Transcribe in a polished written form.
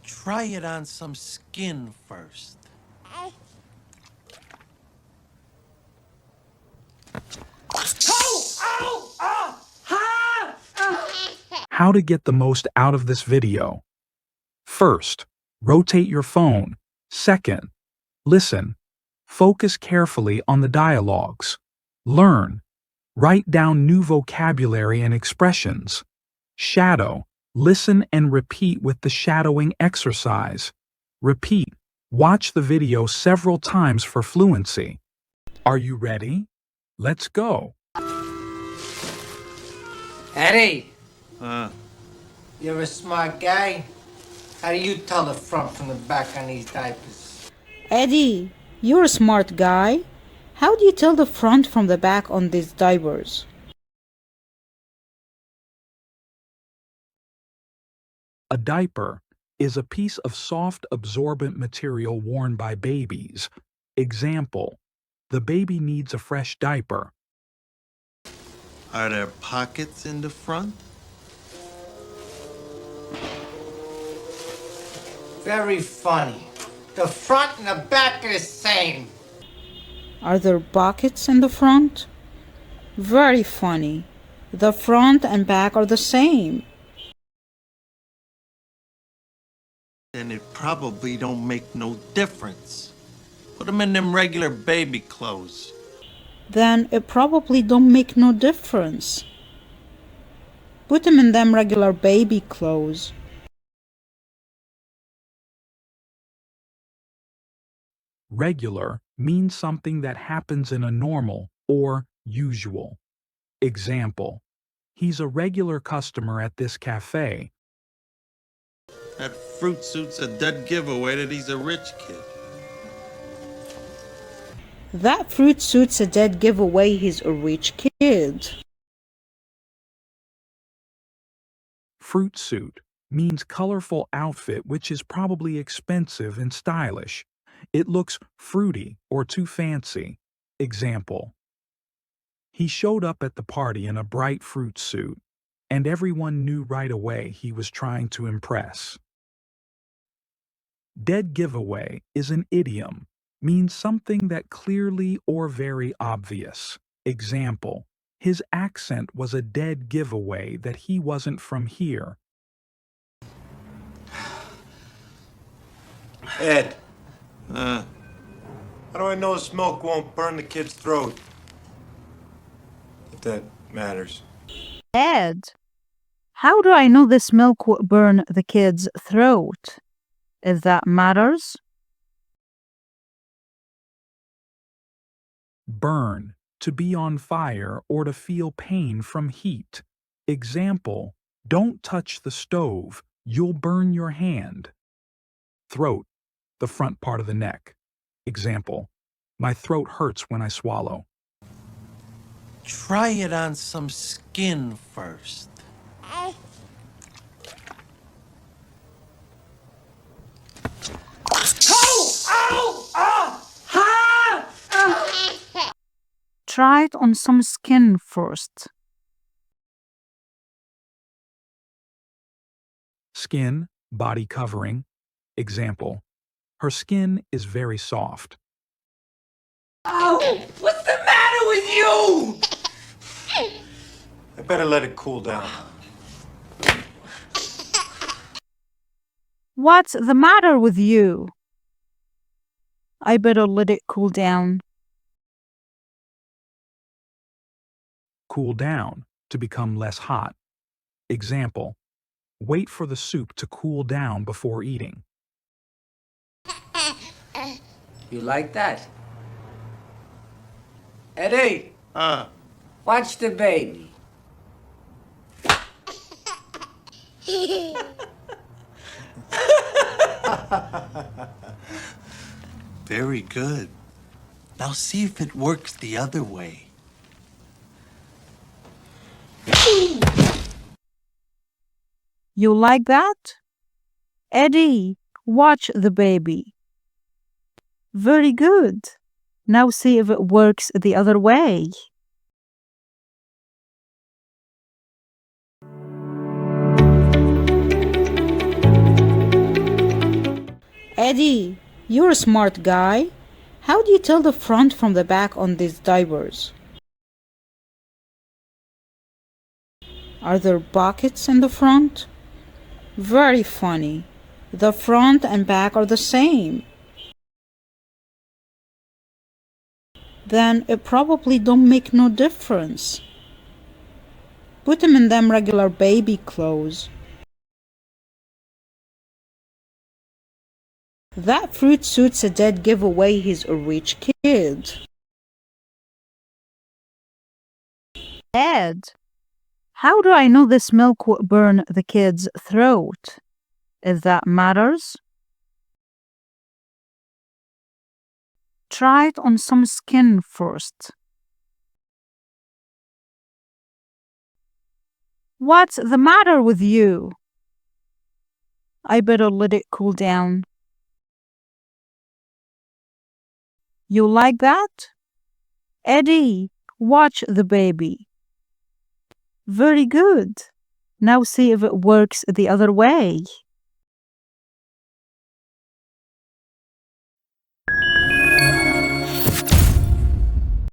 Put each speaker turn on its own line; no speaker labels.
Try it on some skin first.
How to get the most out of this video. First, rotate your phone. Second, listen. Focus carefully on the dialogues. Learn. Write down new vocabulary and expressions. Shadow. Listen and repeat with the shadowing exercise. Repeat. Watch the video several times for fluency. Are you ready? Let's go.
Eddie! You're a smart guy. How do you tell the front from the back on these diapers?
Eddie, you're a smart guy. How do you tell the front from the back on these diapers?
A diaper is a piece of soft absorbent material worn by babies. Example, the baby needs a fresh diaper.
Are there pockets in the front?
Very funny. The front and the back are the same.
Are there pockets in the front? Very funny. The front and back are the same.
Then it probably don't make no difference. Put them in them regular baby clothes.
Then it probably don't make no difference. Put them in them regular baby clothes.
Regular means something that happens in a normal or usual. Example, he's a regular customer at this cafe.
That fruit suit's a dead giveaway that he's a rich kid.
That fruit suit's a dead giveaway he's a rich kid.
Fruit suit means colorful outfit which is probably expensive and stylish. It looks fruity or too fancy. Example, he showed up at the party in a bright fruit suit, and everyone knew right away he was trying to impress. Dead giveaway is an idiom, means something that clearly or very obvious. Example, his accent was a dead giveaway that he wasn't from here.
Ed. How do I know this milk won't burn the kid's throat? If that matters.
Ed, how do I know this milk will burn the kid's throat? If that matters?
Burn, to be on fire or to feel pain from heat. Example, don't touch the stove, you'll burn your hand. Throat, the front part of the neck. Example, my throat hurts when I swallow.
Try it on some skin first.
Try it on some skin first.
Skin, body covering. Example, her skin is very soft.
Oh, what's the matter with you?
I better let it cool down.
What's the matter with you? I better let it cool down.
Cool down, to become less hot. Example, wait for the soup to cool down before eating.
You like that? Eddie, watch the baby.
Very good. Now see if it works the other way.
You like that? Eddie, watch the baby. Very good. Now see if it works the other way.
Eddie, you're a smart guy. How do you tell the front from the back on these diapers? Are there pockets in the front? Very funny. The front and back are the same. Then it probably don't make no difference. Put him in them regular baby clothes. That fruit suits a dead giveaway. He's a rich kid.
Ed, how do I know this milk will burn the kid's throat? If that matters. Try it on some skin first. What's the matter with you? I better let it cool down. You like that? Eddie, watch the baby. Very good. Now see if it works the other way.